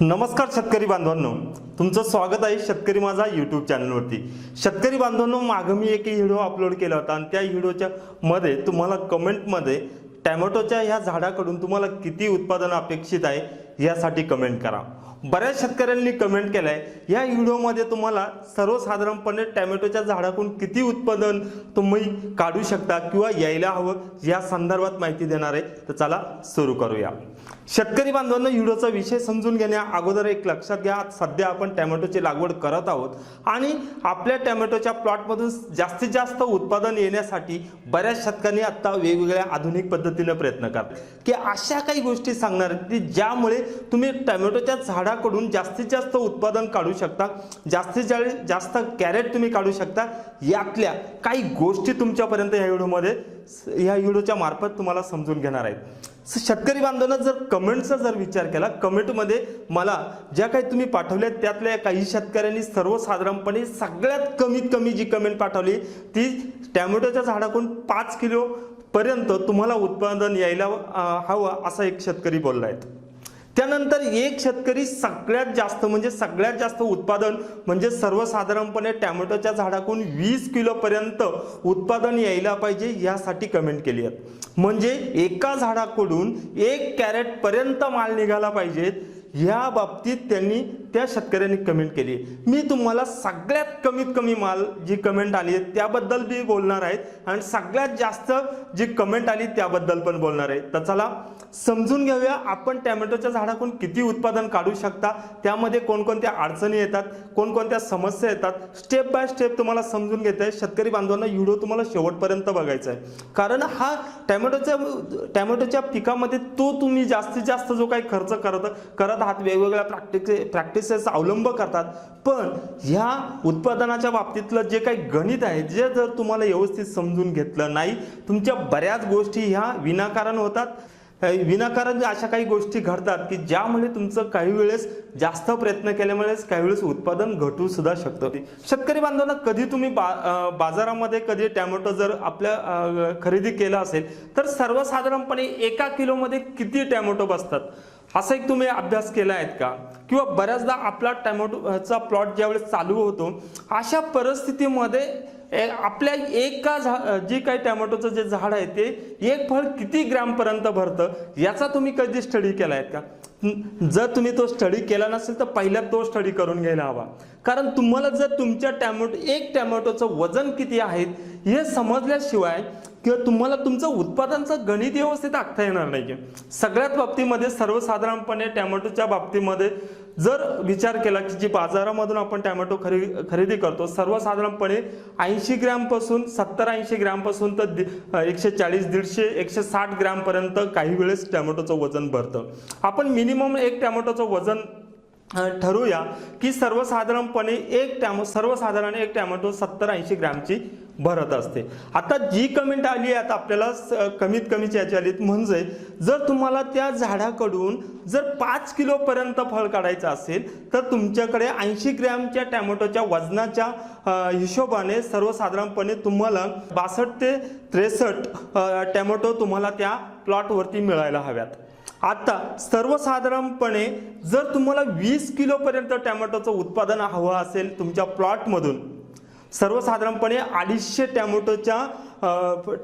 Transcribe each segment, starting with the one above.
नमस्कार शेतकरी बांधवांनो, तुमचं स्वागत आहे शेतकरी माझा यूट्यूब चॅनलवरती। शेतकरी बांधवांनो, मागे मी एक व्हिडिओ अपलोड केला होता आणि त्या व्हिडिओच्या मध्ये तुम्हाला कमेंटमध्ये टोमॅटोच्या ह्या झाडाकडून तुम्हाला किती उत्पादन अपेक्षित आहे यासाठी कमेंट करा। बऱ्याच शेतकऱ्यांनी कमेंट केलाय या व्हिडिओमध्ये तुम्हाला सर्वसाधारणपणे टोमॅटोच्या झाडाकडून किती उत्पादन तुम्ही काढू शकता किंवा यायला हवं या संदर्भात माहिती देणार आहे। तर चला सुरू करूया। शेतकरी बांधवांनो, व्हिडिओचा विषय समजून घेण्या अगोदर एक लक्षात घ्या, सध्या आपण टोमॅटोची लागवड करत आहोत आणि आपल्या टोमॅटोच्या प्लॉटमधून जास्तीत जास्त उत्पादन येण्यासाठी बऱ्याच शेतकऱ्यांनी आता वेगवेगळ्या आधुनिक पद्धतीने प्रयत्न करतात की अशा काही गोष्टी सांगणार की ज्यामुळे तुम्ही टोमॅटोच्या झाडाकडून जास्तीत जास्त उत्पादन काढू शकता, जास्तीत जास्त कॅरेट तुम्ही काढू शकता। यातल्या काही गोष्टी तुमच्यापर्यंत या व्हिडिओच्या मार्फत तुम्हाला समजून घेणार आहेत। शेतकरी बांधवांना जर कमेंटचा जर विचार केला, कमेंटमध्ये मला ज्या काही तुम्ही पाठवल्या त्यातल्या काही शेतकऱ्यांनी सर्वसाधारणपणे सगळ्यात कमीत कमी जी कमेंट पाठवली ती टोमॅटोच्या झाडाकडून 5 किलो पर्यंत तुम्हाला उत्पादन यायला हवं असा एक शेतकरी बोलला आहे। त्यानंतर एक शेतकरी सगळ्यात जास्त उत्पादन म्हणजे सर्वसाधारणपणे टोमॅटोच्या झाडाकडून 20 किलो पर्यंत उत्पादन यायला पाहिजे यासाठी कमेंट केली आहे। म्हणजे एका झाडाकडून 1 कॅरेट पर्यंत माल निघाला पाहिजे या बाबतीत त्या शेतकऱ्यांनी कमेंट केली। मी तुम्हाला सगळ्यात कमीत कमी माल जी कमेंट आली आहे त्याबद्दल मी बोलणार आहे आणि सगळ्यात जास्त जी कमेंट आली त्याबद्दल पण बोलणार आहे। तर चला समजून घेऊया आपण टोमॅटोच्या झाडाकडून किती उत्पादन काढू शकता, त्यामध्ये कोणकोणत्या अडचणी येतात, कोणकोणत्या समस्या येतात, स्टेप बाय स्टेप तुम्हाला समजून घेता आहे। शेतकरी बांधवांना व्हिडिओ तुम्हाला शेवटपर्यंत बघायचा आहे, कारण हा टोमॅटोच्या पिकामध्ये तुम्ही जास्तीत जास्त जो काही खर्च करत आहात, वेगवेगळ्या प्रॅक्टिसेस अवलंब करतात, पण ह्या उत्पादनाच्या बाबतीतलं जे काही गणित आहे जे जर तुम्हाला व्यवस्थित समजून घेतलं नाही, तुमच्या बऱ्याच गोष्टी ह्या विनाकारण होतात। विनाकारण अशा काही गोष्टी घडतात की ज्यामुळे तुमचं काही वेळेस जास्त प्रयत्न केल्यामुळे काही वेळेस उत्पादन घटू सुद्धा शकतं। शेतकरी बांधवांना कधी तुम्ही बाजारामध्ये कधी टोमॅटो जर आपल्या खरेदी केला असेल तर सर्वसाधारणपणे 1 किलोमध्ये किती टोमॅटो बसतात असा एक तुम्ही अभ्यास केला आहेत का? किंवा बऱ्याचदा आपला टोमॅटोचा प्लॉट ज्यावेळेस चालू होतो अशा परिस्थितीमध्ये आपल्या जे काही टोमॅटोचं जे झाड आहे ते एक फळ किती ग्रॅम पर्यंत भरतं याचा तुम्ही कधी स्टडी केला आहे का? जर तुम्ही तो स्टडी केला नसेल तर पहिला तो स्टडी करून घ्यायला हवा, कारण तुम्हाला जर तुमच्या एक टोमॅटोचं वजन किती आहे हे समजल्याशिवाय किंवा तुम्हाला तुमचं उत्पादनाचं गणित व्यवस्थित आखता येणार नाही। सगळ्यात बाबतीमध्ये सर्वसाधारणपणे टोमॅटोच्या बाबतीमध्ये जर विचार केला की जी बाजारामधून आपण टोमॅटो खरेदी करतो सर्वसाधारणपणे 80 ग्रॅम पासून 70-80 ग्रॅम पासून तर 140-150-160 ग्रॅम पर्यंत काही वेळेस टोमॅटोचं वजन भरतं। आपण मिनिमम एक टोमॅटोचं वजन ठरवूया की सर्वसाधारण एक टोमॅटो 70-80 ग्रॅमची भरत असते। आता जी कमेंट आली आता आपल्याला कमीत कमीची याची आली, म्हणजे जर तुम्हाला त्या झाडाकडून जर 5 किलो पर्यंत फळ काढायचं असेल तर तुमच्याकडे 80 ग्रॅमच्या टोमॅटोच्या वजनाच्या हिशोबाने सर्वसाधारणपणे तुम्हाला 62 ते 63 टोमॅटो तुम्हाला त्या प्लॉटवरती मिळायला हव्यात। आता सर्वसाधारणपणे जर तुम्हाला 20 किलो पर्यंत टोमॅटोचं उत्पादन हवं असेल तुमच्या प्लॉटमधून, सर्वसाधारणपणे 250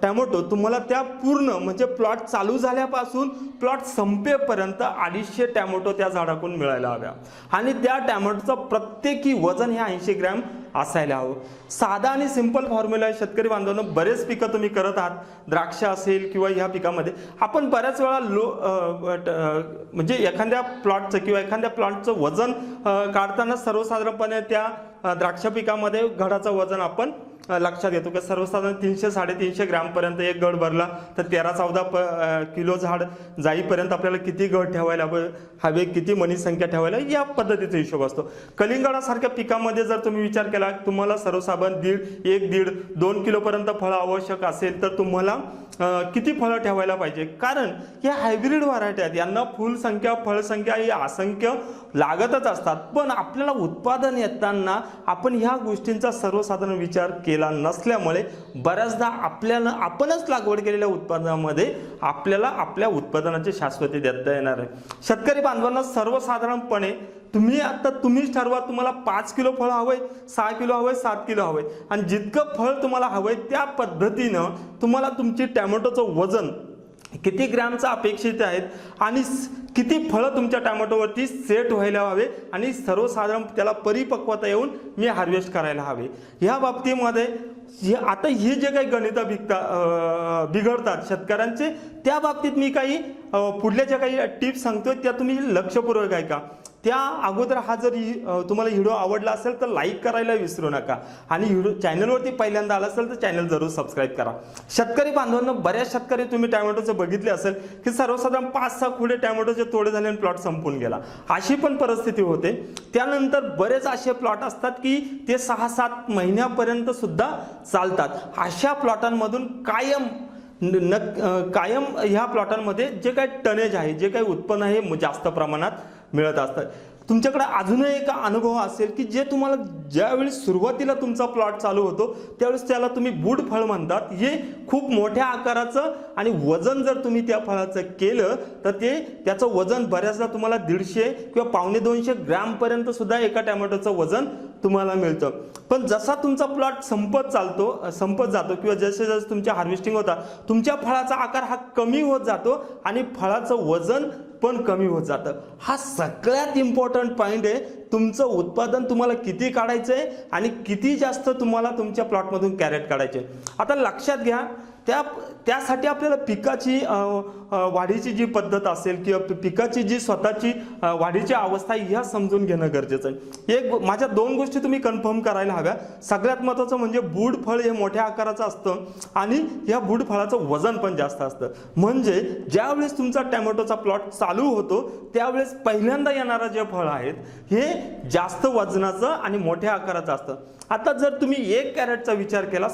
टोमॅटो तुम्हाला त्या पूर्ण म्हणजे प्लॉट चालू झाल्यापासून प्लॉट संपेपर्यंत 250 टोमॅटो त्या झाडाकडून मिळायला हव्या आणि त्या टोमॅटोचं प्रत्येकी वजन हे 80 ग्रॅम असायला हवं। साधा आणि सिंपल फॉर्म्युला आहे। शेतकरी बांधवांनो, बरेच पिकं तुम्ही करत आहात, द्राक्ष असेल किंवा ह्या पिकामध्ये आपण बऱ्याच वेळा म्हणजे एखाद्या प्लॉटचं किंवा एखाद्या प्लॉटचं वजन काढताना सर्वसाधारणपणे त्या द्राक्ष पिकामध्ये घडाचं वजन आपण लक्षात घेतो की सर्वसाधारण 300-350 ग्रॅम पर्यंत एक घड भरला तर 13-14 किलो झाड जाईपर्यंत आपल्याला किती घड ठेवायला हवे, किती मनी संख्या ठेवायला या पद्धतीचा हिशोब असतो। कलिंगडासारख्या पिकामध्ये जर तुम्ही विचार केला तुम्हाला सर्वसाधारण 1.5-2 किलो पर्यंत फळ आवश्यक असेल तर तुम्हाला किती फळं ठेवायला पाहिजे, कारण हे हायब्रिड व्हरायटी आहेत, यांना फुल संख्या फळ संख्या ही असंख्य लागतच असतात, पण आपल्याला उत्पादन येताना आपण ह्या गोष्टींचा सर्वसाधारण विचार केला केला नसल्यामुळे बऱ्याचदा आपणच लागवड केलेल्या उत्पादनामध्ये आपल्याला आपल्या उत्पादनाची शाश्वती देता येणार आहे. शेतकरी बांधवांना सर्वसाधारणपणे तुम्हीच ठरवा, तुम्हाला 5 किलो फळ हवंय, 6 किलो हवंय, 7 किलो हवंय, आणि जितकं फळ तुम्हाला हवंय त्या पद्धतीनं तुम्हाला तुमची टॅमॅटोचं वजन किती ग्रॅमचं अपेक्षित आहेत आणि किती फळं तुमच्या टॅमॅटोवरती सेट व्हायला हवे आणि सर्वसाधारण त्याला परिपक्वता येऊन मी हार्वेस्ट करायला हवे. ह्या बाबतीमध्ये आता हे जे काही गणित बिघडतात शेतकऱ्यांचे, त्या बाबतीत मी काही पुढल्या ज्या काही टिप्स सांगतोय त्या तुम्ही लक्षपूर्वक ऐका. त्या अगोदर हा जर तुम्हाला व्हिडिओ आवडला असेल तर लाईक करायला विसरू नका आणि व्हिडिओ चॅनलवरती पहिल्यांदा आला असेल तर चॅनल जरूर सबस्क्राईब करा. शेतकरी बांधवांनो, बऱ्याच शेतकरी तुम्ही टॅमॅटोचे बघितले असेल की सर्वसाधारण 5-6 खुडे टॅमॅटोचे तोडे झाले आणि प्लॉट संपून गेला, अशी पण परिस्थिती होते. त्यानंतर बरेच असे प्लॉट असतात की ते 6-7 महिन्यापर्यंत सुद्धा चालतात. अशा प्लॉटांमधून कायम ह्या प्लॉटांमध्ये जे काही टनेज आहे, जे काही उत्पन्न आहे जास्त प्रमाणात मिळत असतात. तुमच्याकडे अजूनही एक अनुभव असेल की जे तुम्हाला ज्यावेळी सुरुवातीला तुमचा प्लॉट चालू होतो त्यावेळेस त्याला तुम्ही बूड फळ म्हणतात. हे खूप मोठ्या आकाराचं आणि वजन जर तुम्ही त्या फळाचं केलं तर त्याचं वजन बऱ्याचदा तुम्हाला 150 किंवा 1.25 ग्रॅम पर्यंत सुद्धा एका टॅमॅटोचं वजन तुम्हाला मिळतं. पण जसा तुमचा प्लॉट संपत जातो किंवा जसे तुमच्या हार्वेस्टिंग होता, तुमच्या फळाचा आकार हा कमी होत जातो आणि फळाचं वजन पण कमी होत जातं. हा सगळ्यात इम्पॉर्टंट पॉइंट आहे. तुमचं उत्पादन तुम्हाला किती काढायचंय आणि किती जास्त तुम्हाला तुमच्या प्लॉटमधून कॅरेट काढायचे. आता लक्षात घ्या, त्यासाठी आपल्याला पिकाची वाढीची जी पद्धत असेल किंवा पिकाची जी स्वतःची वाढीची अवस्था ह्या समजून घेणं गरजेचं आहे. माझ्या 2 गोष्टी तुम्ही कन्फर्म करायला हव्या. सगळ्यात महत्त्वाचं म्हणजे बूड फळ हे मोठ्या आकाराचं असतं आणि या बूड फळाचं वजन पण जास्त असतं. म्हणजे ज्यावेळेस तुमचा टॅमॅटोचा प्लॉट चालू होतो त्यावेळेस पहिल्यांदा येणारं जे फळ आहेत हे जास्त वजनाचं आणि मोठ्या आकाराचं असतं. आता जर तुम्ही 1 कॅरेटचा विचार केला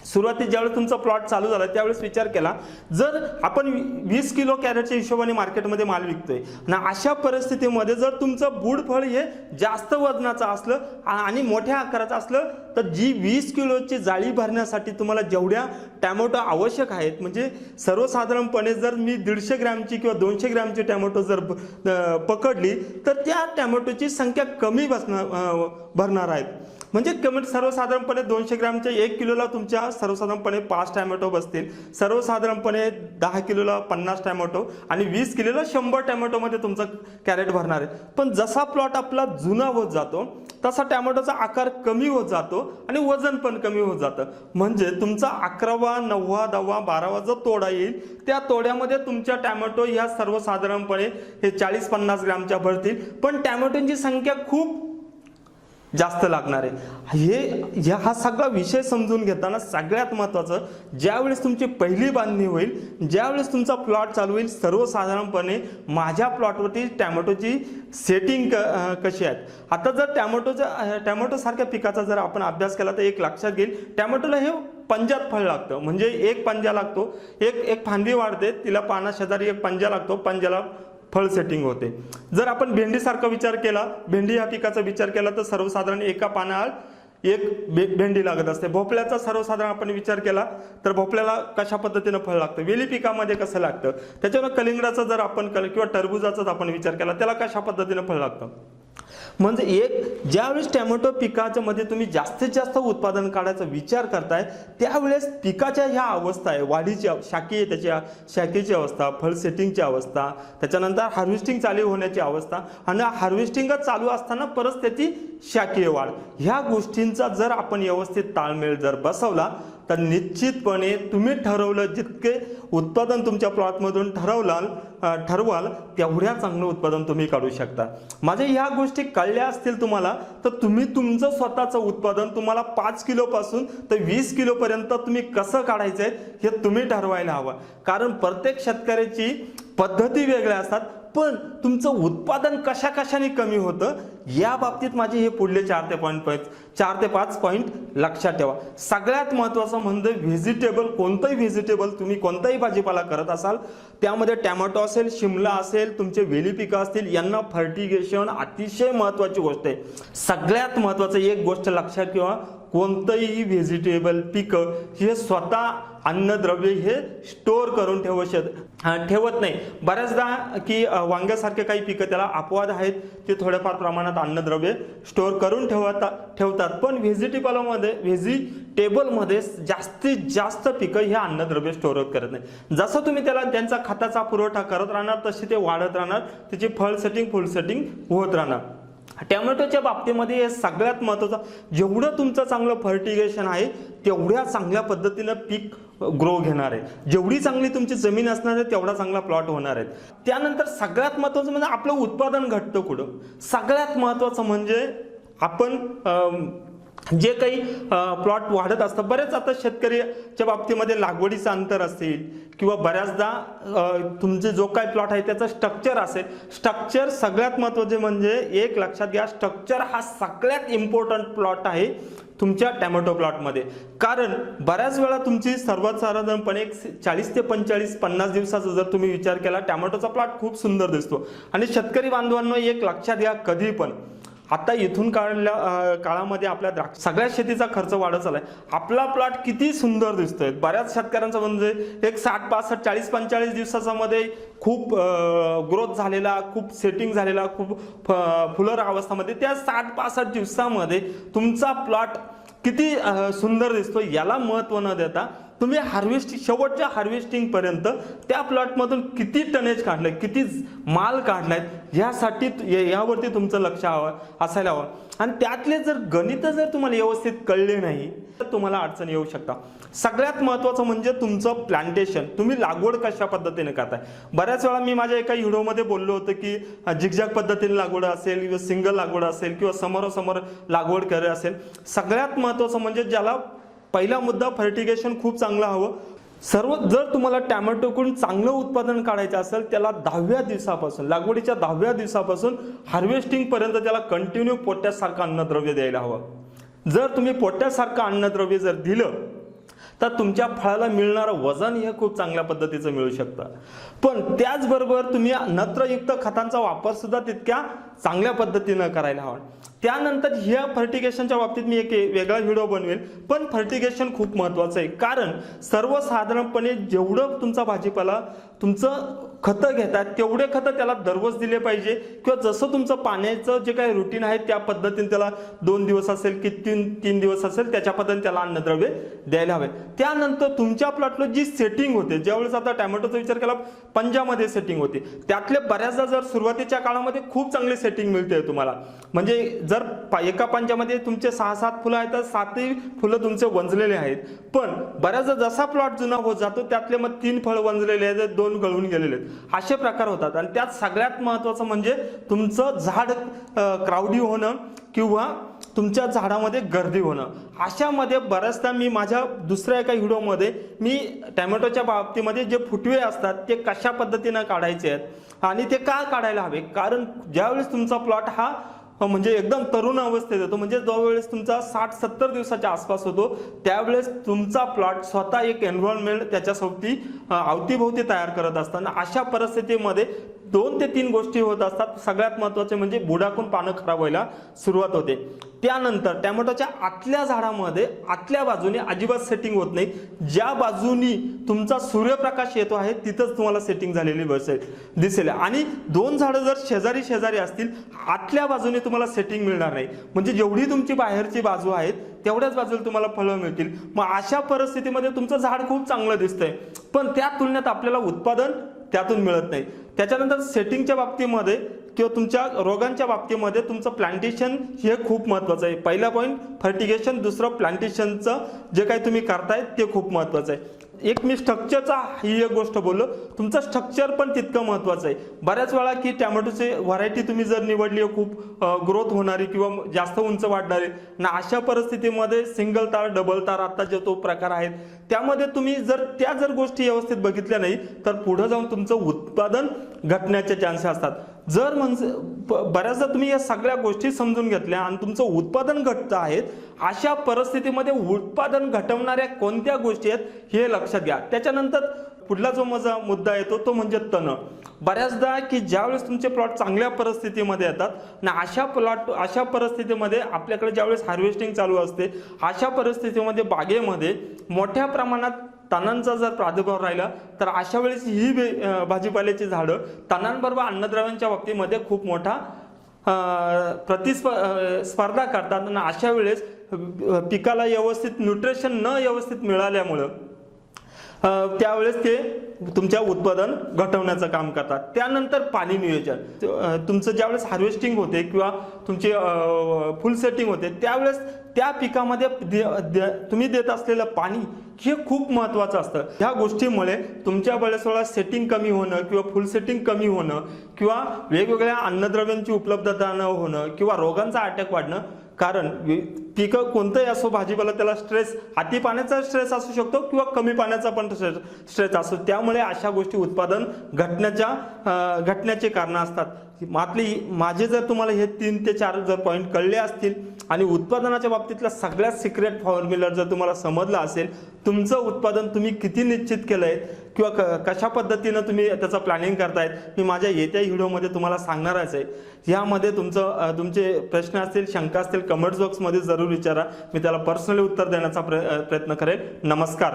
सुरुवातीत ज्यावेळेस तुमचा प्लॉट चालू झाला त्यावेळेस विचार केला, जर आपण 20 किलो कॅरेटच्या हिशोबाने मार्केटमध्ये माल विकतोय ना, अशा परिस्थितीमध्ये जर तुमचं बूड फळ हे जास्त वजनाचं असलं आणि मोठ्या आकाराचं असलं तर जी 20 किलोची जाळी भरण्यासाठी तुम्हाला जेवढ्या टॅमॅटो आवश्यक आहेत, म्हणजे सर्वसाधारणपणे जर मी 150 ग्रॅमची किंवा 200 ग्रॅमची टॅमॅटो जर पकडली तर त्या टॅमॅटोची संख्या कमी भरणार आहेत. म्हणजे सर्वसाधारणपणे 200 ग्रॅमच्या 1 किलोला तुमच्या सर्वसाधारणपणे 5 टॅमॅटो बसतील, सर्वसाधारणपणे 10 किलोला 50 टॅमॅटो आणि 20 किलोला 100 टॅमॅटोमध्ये तुमचं कॅरेट भरणार आहे. पण जसा प्लॉट आपला जुना होत जातो तसा टॅमॅटोचा आकार कमी होत जातो आणि वजन पण कमी होत जातं. म्हणजे तुमचा 11वा 9वा 10वा 12वा जो तोडा येईल त्या तोड्यामध्ये तुमच्या टॅमॅटो ह्या सर्वसाधारणपणे हे 40-50 ग्रॅमच्या भरतील, पण टॅमॅटोची संख्या खूप जास्त लागणार आहे. हा सगळा विषय समजून घेताना सगळ्यात महत्त्वाचं, ज्यावेळेस तुमची पहिली बांधणी होईल, ज्यावेळेस तुमचा प्लॉट चालू होईल, सर्वसाधारणपणे माझ्या प्लॉटवरती टॅमॅटोची सेटिंग कशी आहेत. आता जर टॅमॅटो सारख्या पिकाचा जर आपण अभ्यास केला तर एक लक्षात घेईल, टॅमॅटोला हे पंजात फळ लागतं. म्हणजे एक पंजा लागतो, एक फांदी वाढते, तिला पाना शेजारी एक पंजा लागतो, पंजाला फळ सेटिंग होते. जर आपण भेंडीसारखा विचार केला, भेंडी या पिकाचा विचार केला तर सर्वसाधारण एका पानावर एक भेंडी लागत असते. भोपळ्याचा सर्वसाधारण आपण विचार केला तर भोपळ्याला कशा पद्धतीनं फळ लागतं, वेली पिकामध्ये कसं लागतं, त्याच्यावर कलिंगडाचा जर आपण किंवा टरबुजाचा आपण विचार केला त्याला कशा पद्धतीनं फळ लागतं. म्हणजे ज्यावेळेस टॅमॅटो पिकाच्या मध्ये तुम्ही जास्तीत जास्त उत्पादन काढायचा विचार करताय त्यावेळेस पिकाच्या ह्या अवस्था आहे, वाढीची शाखेची अवस्था, फळ सेटिंगची अवस्था, त्याच्यानंतर हार्वेस्टिंग चालू होण्याची अवस्था आणि हार्वेस्टिंग चालू असताना परत त्याची शाखीय वाढ, ह्या गोष्टींचा जर आपण व्यवस्थित ताळमेळ जर बसवला तर निश्चितपणे तुम्ही ठरवलं जितके उत्पादन तुमच्या प्लॉटमधून ठरवाल तेवढ्या चांगलं उत्पादन तुम्ही काढू शकता. माझ्या ह्या गोष्टी कळल्या असतील तुम्हाला तर तुम्ही तुमचं स्वतःचं उत्पादन तुम्हाला 5 किलोपासून तर 20 किलोपर्यंत तुम्ही कसं काढायचंय हे तुम्ही ठरवायला हवं. कारण प्रत्येक शेतकऱ्याची पद्धती वेगळ्या असतात, पण तुमचं उत्पादन कशाने कमी होतं या बाबतीत माझे हे पुढले 4 ते 5 पॉईंट लक्षात ठेवा. सगळ्यात महत्त्वाचं म्हणजे व्हेजिटेबल, कोणतंही व्हेजिटेबल तुम्ही कोणताही भाजीपाला करत असाल त्यामध्ये टॅमॅटो असेल, शिमला असेल, तुमचे वेली पिकं असतील, यांना फर्टिगेशन अतिशय महत्त्वाची गोष्ट आहे. सगळ्यात महत्त्वाचं एक गोष्ट लक्षात ठेवा, कोणतंही व्हेजिटेबल पिकं हे स्वतः अन्नद्रव्य हे स्टोअर करून ठेवत नाही। बऱ्याचदा की वांग्यासारखे काही पिकं त्याला अपवाद आहेत, ते थोड्याफार प्रमाणात अन्नद्रव्य स्टोअर करून ठेवतात, पण व्हेजिटेबलमध्ये जास्तीत जास्त पिकं हे अन्नद्रव्य स्टोअर करत नाही। जसं तुम्ही त्याला त्यांचा खताचा पुरवठा करत राहणार तसे ते वाढत राहणार, त्याची फळ सेटिंग फुल सेटिंग होत राहणार। टोमॅटोच्या बाबतीमध्ये हे सगळ्यात महत्त्वाचं, जेवढं तुमचं चांगलं फर्टिगेशन आहे तेवढ्या चांगल्या पद्धतीनं पीक ग्रो घेणार आहे। जेवढी चांगली तुमची जमीन असणार आहे तेवढा चांगला प्लॉट होणार आहे। त्यानंतर सगळ्यात महत्त्वाचं म्हणजे आपलं उत्पादन घटतं कुठं, सगळ्यात महत्त्वाचं म्हणजे आपण जे काही प्लॉट वाढत असतात, बरेच आता शेतकरीच्या बाबतीमध्ये लागवडीचं अंतर असेल किंवा बऱ्याचदा तुमचे जो काही प्लॉट आहे त्याचं स्ट्रक्चर असेल, स्ट्रक्चर सगळ्यात महत्त्वाचे म्हणजे एक लक्षात घ्या, स्ट्रक्चर हा सगळ्यात इम्पॉर्टंट प्लॉट आहे तुमच्या टोमॅटो प्लॉटमध्ये। कारण बऱ्याच वेळा तुमची सर्वसाधारणपणे 40 ते 45-50 दिवसाचा जर तुम्ही विचार केला, टोमॅटोचा प्लॉट खूप सुंदर दिसतो। आणि शेतकरी बांधवांनो एक लक्षात घ्या, कधी पण आता इथून काळामध्ये आपल्या द्राक्ष सगळ्या शेतीचा खर्च वाढत चाललाय, आपला प्लॉट किती सुंदर दिसतोय। बऱ्याच शेतकऱ्यांचा म्हणजे एक 60-65 40-45 दिवसाचा मध्ये खूप ग्रोथ झालेला, खूप सेटिंग झालेला, खूप फुलर अवस्थामध्ये त्या 60-65 दिवसामध्ये तुमचा प्लॉट किती सुंदर दिसतो याला महत्त्व न देता तुम्ही शेवटच्या हार्वेस्टिंग पर्यंत त्या प्लॉटमधून किती टनेज काढलंय, किती माल काढलाय यासाठी यावरती तुमचं लक्ष असायला हवं। आणि त्यातले जर गणित जर तुम्हाला व्यवस्थित कळले नाही तर तुम्हाला अडचण येऊ शकता। सगळ्यात महत्त्वाचं म्हणजे तुमचं प्लांटेशन, तुम्ही लागवड कशा पद्धतीने करताय। बऱ्याच वेळा मी माझ्या एका व्हिडिओमध्ये बोललो होतो की झिगझॅग पद्धतीने लागवड असेल किंवा सिंगल लागवड असेल किंवा समोरासमोर लागवड करे असेल, सगळ्यात महत्त्वाचं म्हणजे ज्याला पहिला मुद्दा फर्टिगेशन खूप चांगलं हवं। जर तुम्हाला टोमॅटोकडून चांगलं उत्पादन काढायचं असेल त्याला 10व्या दिवसापासून, लागवडीच्या 10व्या दिवसापासून हार्वेस्टिंग पर्यंत त्याला कंटिन्यू पोटॅशसारखं अन्नद्रव्य द्यायला हवं। जर तुम्ही पोटॅशसारखं अन्नद्रव्य जर दिलं तर तुमच्या फळाला मिळणारं वजन हे खूप चांगल्या पद्धतीचं मिळू शकतं। पण त्याचबरोबर तुम्ही नत्रयुक्त खतांचा वापर सुद्धा तितक्या चांगल्या पद्धतीनं करायला हवा। त्यानंतर ह्या फर्टिगेशनच्या बाबतीत मी एक वेगळा व्हिडिओ बनवेल, पण फर्टिगेशन खूप महत्त्वाचं आहे। कारण सर्वसाधारणपणे जेवढं तुमचा भाजीपाला तुमचं खतं घेतात तेवढे खतं त्याला दररोज दिले पाहिजे, किंवा जसं तुमचं पाण्याचं जे काही रुटीन आहे त्या पद्धतीने त्याला 2 दिवस असेल की 3 दिवस असेल त्याच्या पद्धतीने त्याला अन्नद्रव्य द्यायला हवे। त्यानंतर तुमच्या प्लॉटला जी सेटिंग होते, ज्यावेळेस आता टोमॅटोचा विचार केला पंजामध्ये सेटिंग होते, त्यातले बऱ्याचदा जर सुरुवातीच्या काळामध्ये खूप चांगली सेटिंग मिळते तुम्हाला, म्हणजे जर एका पंजामध्ये तुमचे 6-7 फुलं आहेत तर 7ही फुलं तुमचे वंजलेले आहेत। पण बऱ्याचदा जसा प्लॉट जुना होत जातो त्यातले मग 3 फळ वंजलेले आहेत, 2 गळून गेलेले आहेत, असे प्रकार होतात। आणि त्यात सगळ्यात महत्त्वाचं म्हणजे तुमचं झाड क्राउडी होणं किंवा तुमच्या झाडामध्ये गर्दी होणं। अशामध्ये बऱ्याचदा मी माझ्या दुसऱ्या एका व्हिडिओमध्ये मी टोमॅटोच्या बाबतीमध्ये जे फुटवे असतात ते कशा पद्धतीनं काढायचे आहेत आणि ते का काढायला हवे, कारण ज्यावेळेस तुमचा प्लॉट हा म्हणजे एकदम तरुण अवस्थेत येतो, म्हणजे ज्यावेळेस तुमचा 60-70 दिवसाच्या आसपास होतो त्यावेळेस तुमचा प्लॉट स्वतः एक एन्व्हायरमेंट त्याच्या अवतीभोवती तयार करत असताना अशा परिस्थितीमध्ये 2 ते 3 गोष्टी होत असतात। सगळ्यात महत्त्वाचे म्हणजे बुडाकून पानं खराब व्हायला सुरुवात होते। त्यानंतर टोमॅटोच्या आतल्या झाडामध्ये आतल्या बाजूने अजिबात सेटिंग होत नाही, ज्या बाजूनी तुमचा सूर्यप्रकाश येतो आहे तिथंच तुम्हाला सेटिंग झालेली दिसेल। आणि 2 झाडं जर शेजारी शेजारी असतील आतल्या बाजूने तुम्हाला सेटिंग मिळणार नाही, म्हणजे जेवढी तुमची बाहेरची बाजू आहेत तेवढ्याच बाजूला तुम्हाला फळं मिळतील। मग अशा परिस्थितीमध्ये तुमचं झाड खूप चांगलं दिसतंय पण त्या तुलनेत आपल्याला उत्पादन त्यातून मिळत नाही। त्याच्यानंतर सेटिंगच्या बाबतीमध्ये किंवा तुमच्या रोगांच्या बाबतीमध्ये तुमचं प्लांटेशन हे खूप महत्त्वाचं आहे। पहिला पॉईंट फर्टिगेशन, दुसरं प्लांटेशनचं जे काही तुम्ही करताय ते खूप महत्त्वाचं आहे। एक मी स्ट्रक्चरचा ही एक गोष्ट बोललो, तुमचं स्ट्रक्चर पण तितकं महत्त्वाचं आहे। बऱ्याच वेळा की टोमॅटोची व्हरायटी तुम्ही जर निवडली खूप ग्रोथ होणारी किंवा जास्त उंच वाढणारी ना, अशा परिस्थितीमध्ये सिंगल तार डबल तार आता जो तो प्रकार आहेत त्यामध्ये तुम्ही जर गोष्टी व्यवस्थित बघितल्या नाही तर पुढे जाऊन तुमचं उत्पादन घटण्याचे चान्सेस असतात। जर म्हणजे बऱ्याचदा तुम्ही या सगळ्या गोष्टी समजून घेतल्या आणि तुमचं उत्पादन घटत आहेत, अशा परिस्थितीमध्ये उत्पादन घटवणाऱ्या कोणत्या गोष्टी आहेत हे लक्षात घ्या। त्याच्यानंतर पुढला जो माझा मुद्दा येतो तो म्हणजे तण। बऱ्याचदा की ज्यावेळेस तुमचे प्लॉट चांगल्या परिस्थितीमध्ये येतात ना, अशा परिस्थितीमध्ये आपल्याकडे ज्यावेळेस हार्वेस्टिंग चालू असते, अशा परिस्थितीमध्ये बागेमध्ये मोठ्या प्रमाणात तणांचा जर प्रादुर्भाव राहिला तर अशा वेळेस ही भाजीपाल्याची झाडं तणांबरोबर अन्नद्रव्यांच्या बाबतीमध्ये खूप मोठा स्पर्धा करतात आणि अशा वेळेस पिकाला व्यवस्थित न्यूट्रिशन न व्यवस्थित मिळाल्यामुळं त्यावेळेस ते तुमच्या उत्पादन घटवण्याचं काम करतात. त्यानंतर पाणी नियोजन, तुमचं ज्यावेळेस हार्वेस्टिंग होते किंवा तुमची फुल सेटिंग होते त्यावेळेस त्या पिकामध्ये तुम्ही देत असलेलं पाणी हे खूप महत्त्वाचं असतं. ह्या गोष्टीमुळे तुमच्या बळेसोळा सेटिंग कमी होणं किंवा फुल सेटिंग कमी होणं किंवा वेगवेगळ्या अन्नद्रव्यांची उपलब्धता न होणं किंवा रोगांचा अटॅक वाढणं, कारण पिकं कोणतंही असो भाजीपाला त्याला स्ट्रेस, अति पाण्याचा स्ट्रेस असू शकतो किंवा कमी पाण्याचा पण स्ट्रेस असतो. त्यामुळे अशा गोष्टी उत्पादन घटण्याचे कारण असतात. माझे जर तुम्हाला हे 3 ते 4 जर पॉईंट कळले असतील आणि उत्पादनाच्या बाबतीतला सगळ्यात सिक्रेट फॉर्म्युला जर तुम्हाला समजला असेल, तुमचं उत्पादन तुम्ही किती निश्चित केलंय किंवा कशा पद्धतीनं तुम्ही त्याचं प्लॅनिंग करतायत, मी माझ्या येत्या व्हिडिओमध्ये तुम्हाला सांगणारच आहे. यामध्ये तुमचे प्रश्न असतील, शंका असतील, कमेंट्स बॉक्समध्ये जरूर विचारा. मी त्याला पर्सनली उत्तर देण्याचा प्रयत्न करेन. नमस्कार.